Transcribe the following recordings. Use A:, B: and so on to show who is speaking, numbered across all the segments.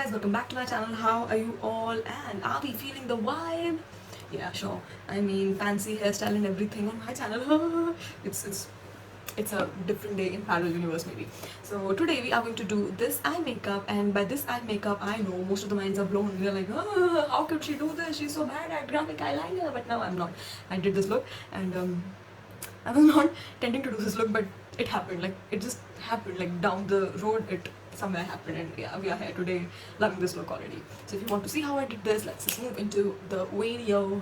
A: guys, welcome back to my channel. How are you all and are we feeling the vibe? Yeah, sure. I mean, fancy hairstyle and everything on my channel. it's a different day in parallel universe maybe. So today we are going to do this eye makeup, and by this eye makeup I know most of the minds are blown. They're like, oh, how could she do this? She's so bad at graphic eyeliner. But now I'm not. I did this look and I was not intending to do this look, but it happened. Like, it just happened. Like, down the road it somewhere happened, and yeah, we are here today loving this look already. So if you want to see how I did this, let's just move into the video.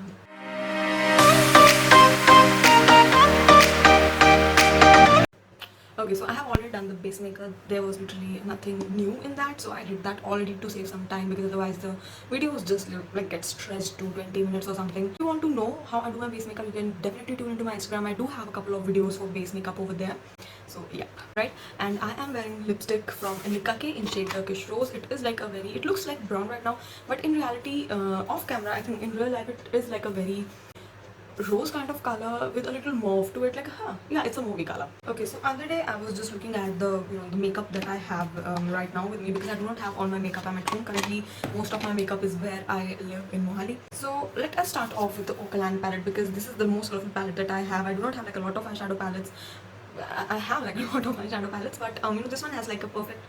A: Okay, so I have already done the base makeup. There was literally nothing new in that, so I did that already to save some time, because otherwise the video was just like get stretched to 20 minutes or something. If you want to know how I do my base makeup, you can definitely tune into my Instagram. I do have a couple of videos for base makeup over there. So yeah, right. And I am wearing lipstick from Nikake in shade Turkish Rose. It is like a very, it looks like brown right now, but in reality, off camera, I think in real life it is like a very rose kind of color with a little mauve to it, like yeah, it's a movie color. Okay, so other day I was just looking at the the makeup that I have right now with me, because I do not have all my makeup. I'm at home currently. Most of my makeup is where I live in Mohali. So let us start off with the Okalan palette, because this is the most colorful palette that I have. I do not have like a lot of eyeshadow palettes. I have like a lot of eyeshadow palettes, but this one has like a perfect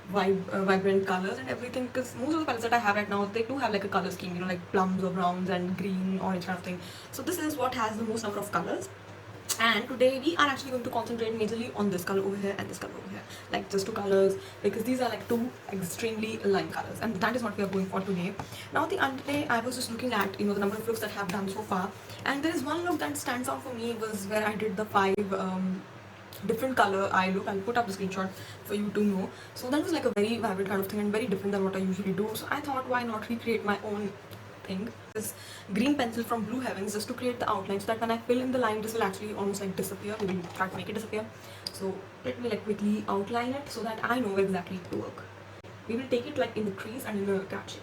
A: vibrant colors and everything, because most of the palettes that I have right now, they do have like a color scheme, like plums or browns and green, orange kind of thing. So this is what has the most number of colors, and today we are actually going to concentrate majorly on this color over here and this color over here, like just two colors, because these are like two extremely lime colors, and that is what we are going for today. Now the other day I was just looking at the number of looks that I have done so far, and there is one look that stands out for me, was where I did the 5 different color eye look. I'll put up the screenshot for you to know. So that was like a very vibrant kind of thing and very different than what I usually do. So I thought, why not recreate my own thing. This green pencil from Blue Heavens, just to create the outline, so that when I fill in the line, this will actually almost like disappear. We will try to make it disappear. So let me like quickly outline it so that I know where exactly to work. We will take it like in the crease and in the cat shape.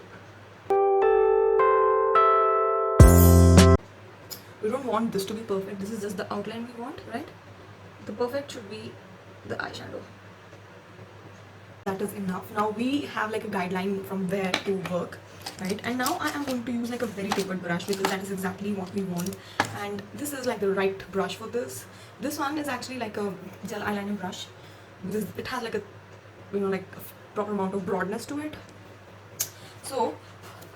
A: We don't want this to be perfect. This is just the outline we want, right? The perfect should be the eyeshadow. That is enough. Now we have like a guideline from where to work, right? And now I am going to use like a very tapered brush, because that is exactly what we want. And this is like the right brush for this. This one is actually like a gel eyeliner brush, because it has like a like a proper amount of broadness to it. So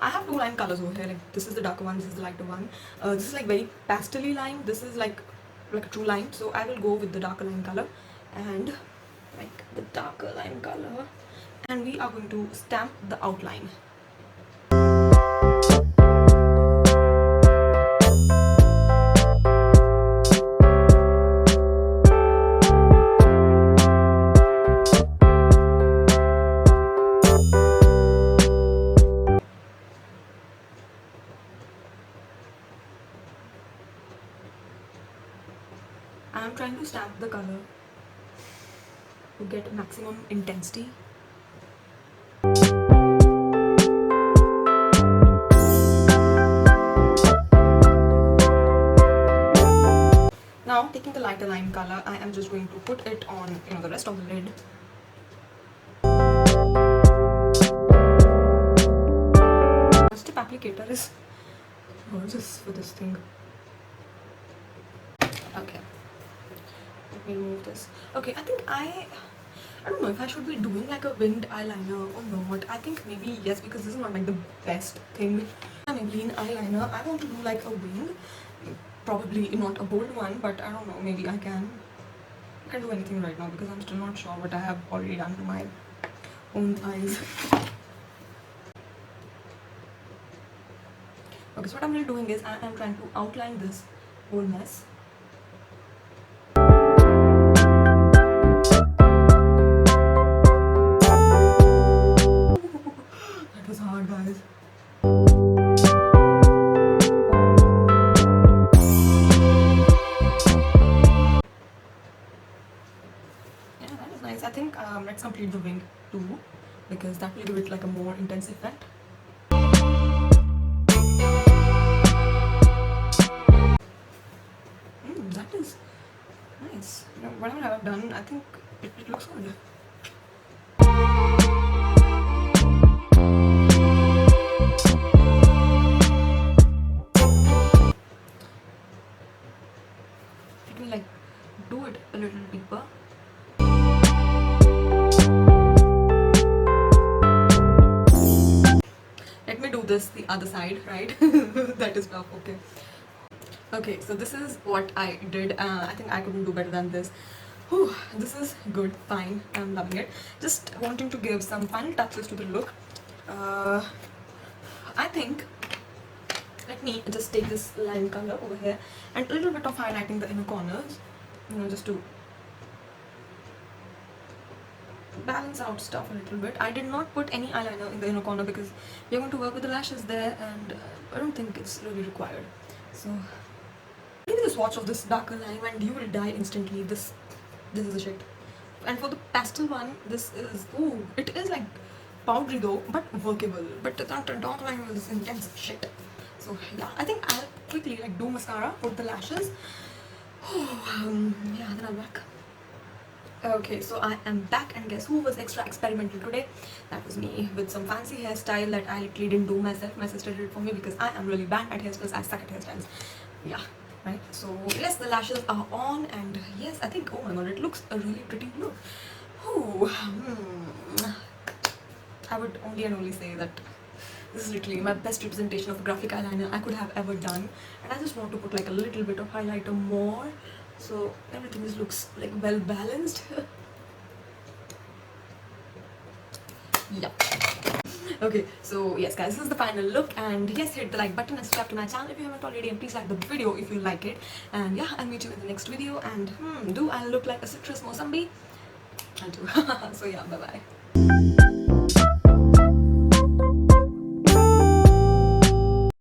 A: I have 2 lime colors over here. Like, this is the darker one, this is the lighter one. This is like very pastel-y lime. This is like a true lime. So I will go with the darker lime color and like the darker lime color, and we are going to stamp the outline. I am trying to stamp the color to get maximum intensity. Now taking the lighter lime color, I am just going to put it on the rest of the lid. The tip applicator is gorgeous for this thing. Okay. Let me remove this. Okay, I think I don't know if I should be doing like a winged eyeliner or not. I think maybe yes, because this is not like the best thing. Maybe in eyeliner, I want to do like a wing. Probably not a bold one, but I don't know, maybe I can do anything right now, because I'm still not sure what I have already done to my own eyes. Okay, so what I'm really doing is I am trying to outline this whole mess. That was hard, guys. Yeah, that is nice. I think let's complete the wing too, because that will give it like a more intense effect. That is nice. Whatever I have done, I think it looks good. this the other side, right? That is tough. Okay, so this is what I did. I think I couldn't do better than this. Whew, this is good, fine, I'm loving it. Just wanting to give some final touches to the look. I think, let me just take this lime color over here and a little bit of highlighting the inner corners, just to balance out stuff a little bit. I did not put any eyeliner in the inner corner because we're going to work with the lashes there, and I don't think it's really required. So give me the swatch of this darker lime and you will die instantly. This is the shit. And for the pastel one, this is, ooh, it is like powdery though, but workable. But the dark lime is intense shit. So yeah, I think I'll quickly like do mascara, put the lashes. Yeah, then I'll back. Okay, so I am back, and guess who was extra experimental today? That was me, with some fancy hairstyle that I literally didn't do myself. My sister did it for me because I am really bad at hairstyles. I suck at hairstyles. Yeah, right. So yes, the lashes are on, and yes, I think, oh my god, it looks a really pretty look. I would only and only say that this is literally my best representation of a graphic eyeliner I could have ever done, and I just want to put like a little bit of highlighter more, so everything just looks like well balanced. Yeah. Okay, so yes guys, this is the final look, and yes, hit the like button and subscribe to my channel if you haven't already, and please like the video if you like it. And yeah, I'll meet you in the next video. And do I look like a citrus mosambi? I do. So yeah, bye bye.